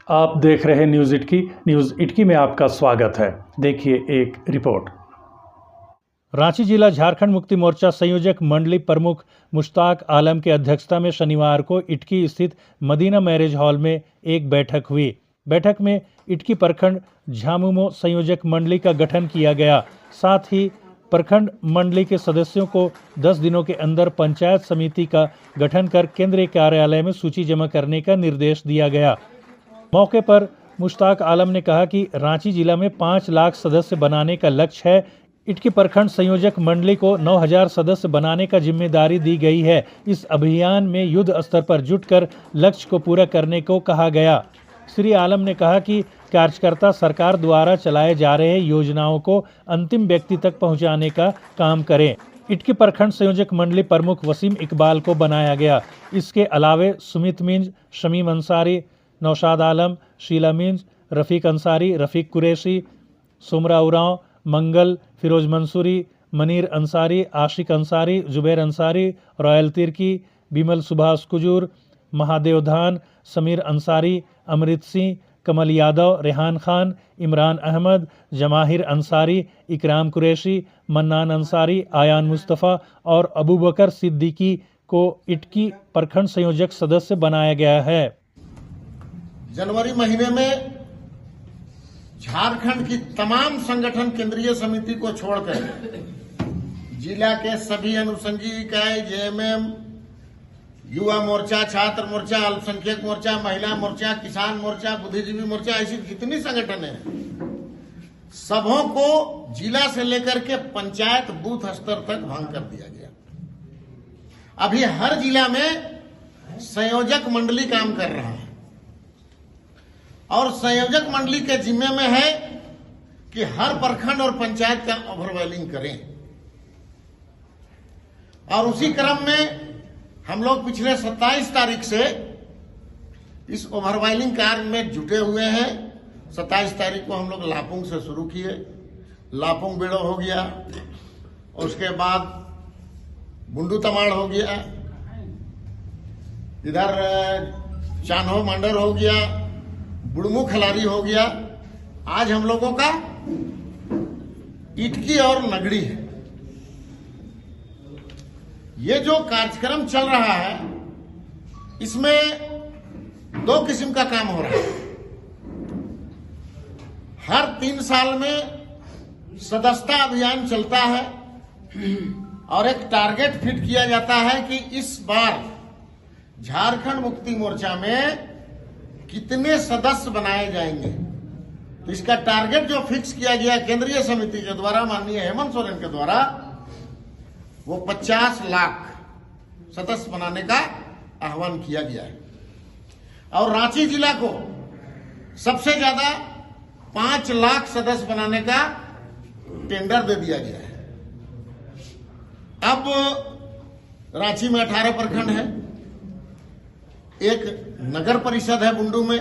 आप देख रहे हैं न्यूज़ इटकी में आपका स्वागत है। देखिए एक रिपोर्ट। रांची जिला झारखंड मुक्ति मोर्चा संयोजक मंडली प्रमुख मुश्ताक आलम की अध्यक्षता में शनिवार को इटकी स्थित मदीना मैरिज हॉल में एक बैठक हुई। बैठक में इटकी प्रखंड झामुमो संयोजक मंडली का गठन किया गया। साथ ही प्रखंड मंडली के सदस्यों को 10 दिनों के अंदर पंचायत समिति का गठन कर केंद्रीय कार्यालय में सूची जमा करने का निर्देश दिया गया। मौके पर मुश्ताक आलम ने कहा कि रांची जिला में 5 लाख सदस्य बनाने का लक्ष्य है। इटकी प्रखंड संयोजक मंडली को 9000 सदस्य बनाने का जिम्मेदारी दी गई है। इस अभियान में युद्ध स्तर पर जुटकर लक्ष्य को पूरा करने को कहा गया। श्री आलम ने कहा कि कार्यकर्ता सरकार द्वारा चलाए जा रहे योजनाओं को अंतिम व्यक्ति तक पहुंचाने का काम करें। इटकी प्रखंड संयोजक मंडली प्रमुख वसीम इकबाल को बनाया गया। इसके अलावे सुमित मिंज, शमीम अंसारी, नौशाद आलम, शीला मिंज, रफ़ीक अंसारी, रफ़ीक कुरैशी, सुमरा उरांव, मंगल, फिरोज मंसूरी, मनीर अंसारी, आशिक अंसारी, जुबैर अंसारी, रॉयल तिर्की, बिमल सुभाष कुजूर, महादेव धान, समीर अंसारी, अमृत सिंह, कमल यादव, रेहान खान, इमरान अहमद, जमाहिर अंसारी, इकराम कुरैशी, मन्नान अंसारी, आयान मुस्तफ़ा और अबू बकर सिद्दीकी को इटकी प्रखंड संयोजक सदस्य बनाया गया है। जनवरी महीने में झारखंड की तमाम संगठन केंद्रीय समिति को छोड़कर जिला के सभी अनुसंघीय इकाई, जेएमएम, युवा मोर्चा, छात्र मोर्चा, अल्पसंख्यक मोर्चा, महिला मोर्चा, किसान मोर्चा, बुद्धिजीवी मोर्चा, ऐसी जितनी संगठन है सबों को जिला से लेकर के पंचायत बूथ स्तर तक भंग कर दिया गया। अभी हर जिला में संयोजक मंडली काम कर रहा है और संयोजक मंडली के जिम्मे में है कि हर प्रखंड और पंचायत का ओवरवेलिंग करें। और उसी क्रम में हम लोग पिछले 27 तारीख से इस ओवरवेलिंग कार्य में जुटे हुए हैं। 27 तारीख को हम लोग लापुंग से शुरू किए, लापुंग बेड़ो हो गया, उसके बाद बुंडू तमाड़ हो गया, इधर चान्हो मंडर हो गया, बुड़मू खलारी हो गया। आज हम लोगों का इटकी और नगड़ी है। ये जो कार्यक्रम चल रहा है इसमें 2 किस्म का काम हो रहा है। हर 3 साल में सदस्यता अभियान चलता है और एक टारगेट फिट किया जाता है कि इस बार झारखंड मुक्ति मोर्चा में कितने सदस्य बनाए जाएंगे। तो इसका टारगेट जो फिक्स किया गया केंद्रीय समिति के द्वारा, माननीय हेमंत सोरेन के द्वारा, वो 50 लाख सदस्य बनाने का आह्वान किया गया है। और रांची जिला को सबसे ज्यादा 5 लाख सदस्य बनाने का टेंडर दे दिया गया है। अब रांची में 18 प्रखंड है, एक नगर परिषद है बुंडू में,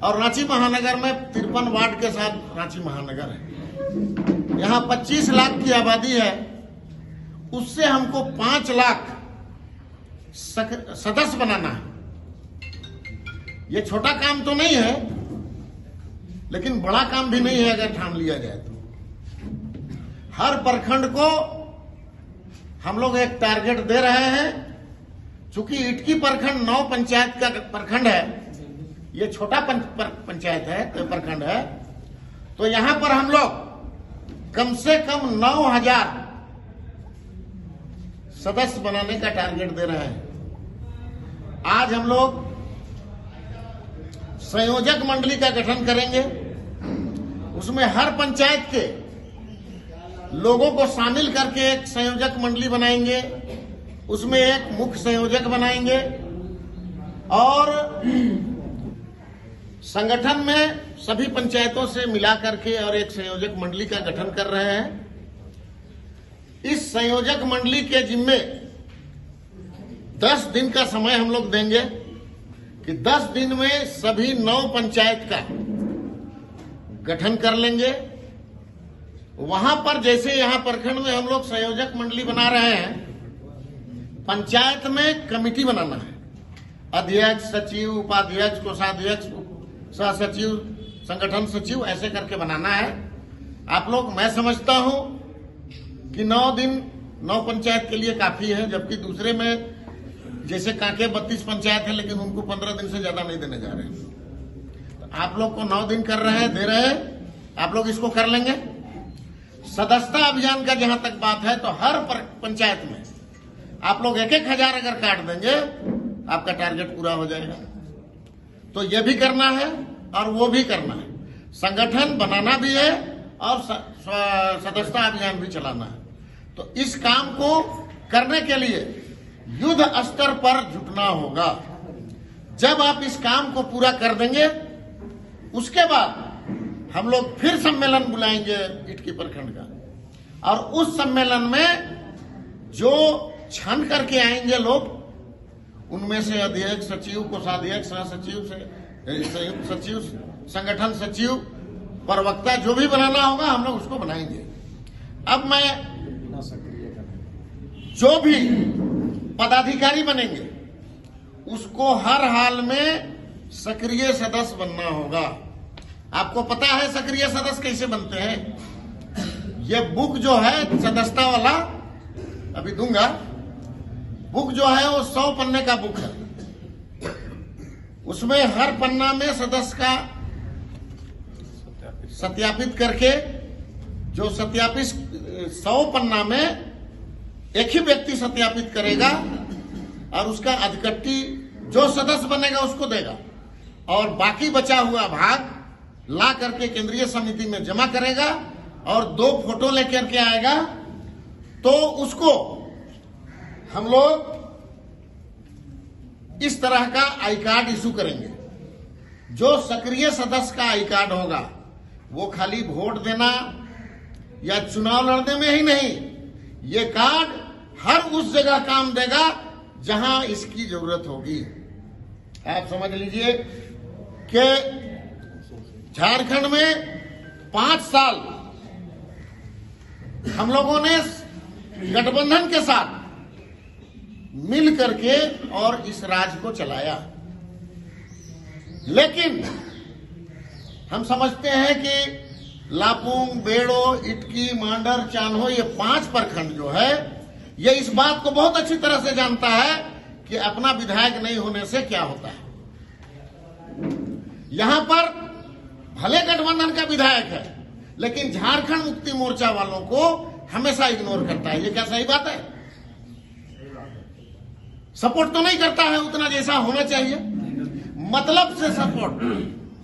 और रांची महानगर में 53 वार्ड के साथ रांची महानगर है। यहां 25 लाख की आबादी है। उससे हमको 5 लाख सदस्य बनाना है। ये छोटा काम तो नहीं है, लेकिन बड़ा काम भी नहीं है अगर ठान लिया जाए तो। हर प्रखंड को हम लोग एक टारगेट दे रहे हैं। चूंकि इटकी प्रखंड 9 पंचायत का प्रखंड है, ये छोटा पंचायत है, तो प्रखंड है, तो यहां पर हम लोग कम से कम 9000 सदस्य बनाने का टारगेट दे रहे हैं। आज हम लोग संयोजक मंडली का गठन करेंगे। उसमें हर पंचायत के लोगों को शामिल करके एक संयोजक मंडली बनाएंगे। उसमें एक मुख्य संयोजक बनाएंगे और संगठन में सभी पंचायतों से मिला करके और एक संयोजक मंडली का गठन कर रहे हैं। इस संयोजक मंडली के जिम्मे 10 दिन का समय हम लोग देंगे कि 10 दिन में सभी 9 पंचायत का गठन कर लेंगे। वहां पर जैसे यहां प्रखंड में हम लोग संयोजक मंडली बना रहे हैं, पंचायत में कमेटी बनाना है। अध्यक्ष, सचिव, उपाध्यक्ष, कोषाध्यक्ष, सह सचिव, संगठन सचिव, ऐसे करके बनाना है आप लोग। मैं समझता हूं कि 9 दिन 9 पंचायत के लिए काफी है, जबकि दूसरे में जैसे कांके 32 पंचायत है, लेकिन उनको 15 दिन से ज्यादा नहीं देने जा रहे हैं। तो आप लोग को 9 दिन कर रहे हैं, दे रहे हैं, आप लोग इसको कर लेंगे। सदस्यता अभियान का जहां तक बात है, तो हर पंचायत में आप लोग 1-1 हजार अगर काट देंगे, आपका टारगेट पूरा हो जाएगा। तो ये भी करना है और वो भी करना है, संगठन बनाना भी है और सदस्यता अभियान भी चलाना है। तो इस काम को करने के लिए युद्ध स्तर पर जुटना होगा। जब आप इस काम को पूरा कर देंगे, उसके बाद हम लोग फिर सम्मेलन बुलाएंगे इटकी प्रखंड का, और उस सम्मेलन में जो छान करके आएंगे लोग, उनमें से अध्यक्ष, सचिव, कोषाध्यक्ष, सह सचिव से संयुक्त सचिव, संगठन सचिव, प्रवक्ता, जो भी बनाना होगा हम लोग उसको बनाएंगे। अब मैं जो भी पदाधिकारी बनेंगे उसको हर हाल में सक्रिय सदस्य बनना होगा। आपको पता है सक्रिय सदस्य कैसे बनते हैं? ये बुक जो है सदस्यता वाला, अभी दूंगा, बुक जो है वो 100 पन्ने का बुक है। उसमें हर पन्ना में सदस्य का सत्यापित करके, जो सत्यापित 100 पन्ना में एक ही व्यक्ति सत्यापित करेगा और उसका अधिकट्टी जो सदस्य बनेगा उसको देगा, और बाकी बचा हुआ भाग ला करके केंद्रीय समिति में जमा करेगा और 2 फोटो लेकर के आएगा। तो उसको हम लोग इस तरह का आई कार्ड इशू करेंगे। जो सक्रिय सदस्य का आई कार्ड होगा वो खाली वोट देना या चुनाव लड़ने में ही नहीं, ये कार्ड हर उस जगह काम देगा जहां इसकी जरूरत होगी। आप समझ लीजिए कि झारखंड में 5 साल हम लोगों ने गठबंधन के साथ मिल करके और इस राज्य को चलाया, लेकिन हम समझते हैं कि लापुंग, बेड़ो, इटकी, मांडर, चान्हो, ये 5 प्रखंड जो है, ये इस बात को बहुत अच्छी तरह से जानता है कि अपना विधायक नहीं होने से क्या होता है। यहां पर भले गठबंधन का विधायक है, लेकिन झारखंड मुक्ति मोर्चा वालों को हमेशा इग्नोर करता है। ये क्या सही बात है? सपोर्ट तो नहीं करता है उतना जैसा होना चाहिए, मतलब से सपोर्ट,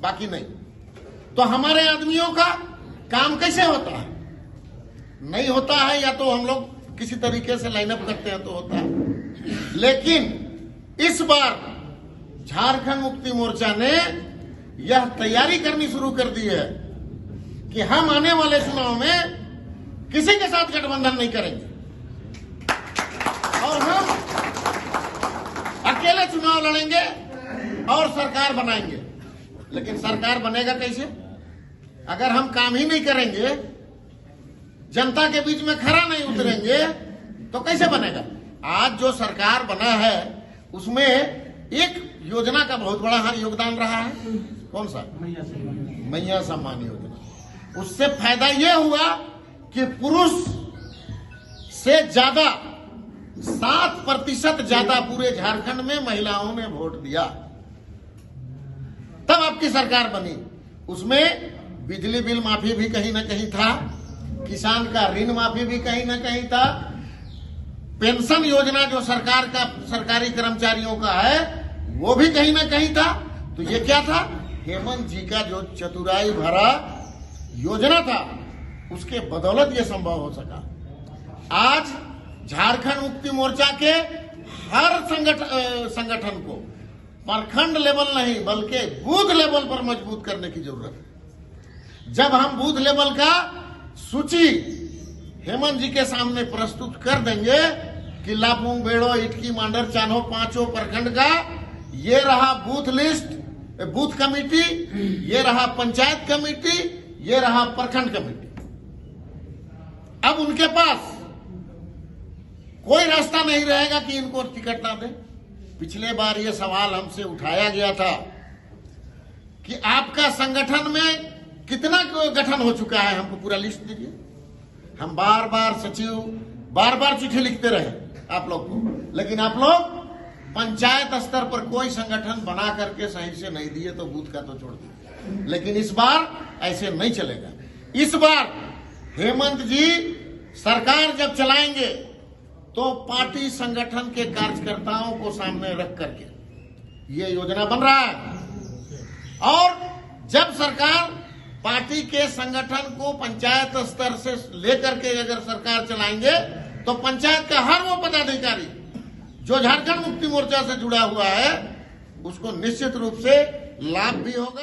बाकी नहीं। तो हमारे आदमियों का काम कैसे होता है? नहीं होता है, या तो हम लोग किसी तरीके से लाइनअप करते हैं तो होता है। लेकिन इस बार झारखंड मुक्ति मोर्चा ने यह तैयारी करनी शुरू कर दी है कि हम आने वाले चुनाव में किसी के साथ गठबंधन नहीं करेंगे और हम अकेले चुनाव लड़ेंगे और सरकार बनाएंगे। लेकिन सरकार बनेगा कैसे? अगर हम काम ही नहीं करेंगे, जनता के बीच में खरा नहीं उतरेंगे, तो कैसे बनेगा? आज जो सरकार बना है उसमें एक योजना का बहुत बड़ा योगदान रहा है। कौन सा? मैया सम्मान योजना। उससे फायदा यह हुआ कि पुरुष से ज्यादा 7% ज्यादा पूरे झारखंड में महिलाओं ने वोट दिया, तब आपकी सरकार बनी। उसमें बिजली बिल माफी भी कहीं ना कहीं था, किसान का ऋण माफी भी कहीं ना कहीं था, पेंशन योजना जो सरकार का सरकारी कर्मचारियों का है वो भी कहीं ना कहीं था। तो ये क्या था? हेमंत जी का जो चतुराई भरा योजना था, उसके बदौलत ये संभव हो सका। आज झारखंड मुक्ति मोर्चा के हर संगठन को प्रखंड लेवल नहीं बल्कि बूथ लेवल पर मजबूत करने की जरूरत है। जब हम बूथ लेवल का सूची हेमंत जी के सामने प्रस्तुत कर देंगे कि लापुंग, बेड़ो, इटकी, मांडर, चान्हो 5 प्रखंड का ये रहा बूथ लिस्ट, बूथ कमेटी, ये रहा पंचायत कमेटी, ये रहा प्रखंड कमेटी। अब उनके पास कोई रास्ता नहीं रहेगा कि इनको टिकट ना दें। पिछले बार ये सवाल हमसे उठाया गया था कि आपका संगठन में कितना गठन हो चुका है, हमको पूरा लिस्ट दीजिए। हम बार बार सचिव बार बार चिट्ठी लिखते रहे आप लोग को, लेकिन आप लोग पंचायत स्तर पर कोई संगठन बना करके सही से नहीं दिए, तो बूथ का तो छोड़ दिए। लेकिन इस बार ऐसे नहीं चलेगा। इस बार हेमंत जी सरकार जब चलाएंगे तो पार्टी संगठन के कार्यकर्ताओं को सामने रख करके ये योजना बन रहा है। और जब सरकार पार्टी के संगठन को पंचायत स्तर से लेकर के अगर सरकार चलाएंगे तो पंचायत का हर वो पदाधिकारी जो झारखंड मुक्ति मोर्चा से जुड़ा हुआ है उसको निश्चित रूप से लाभ भी होगा।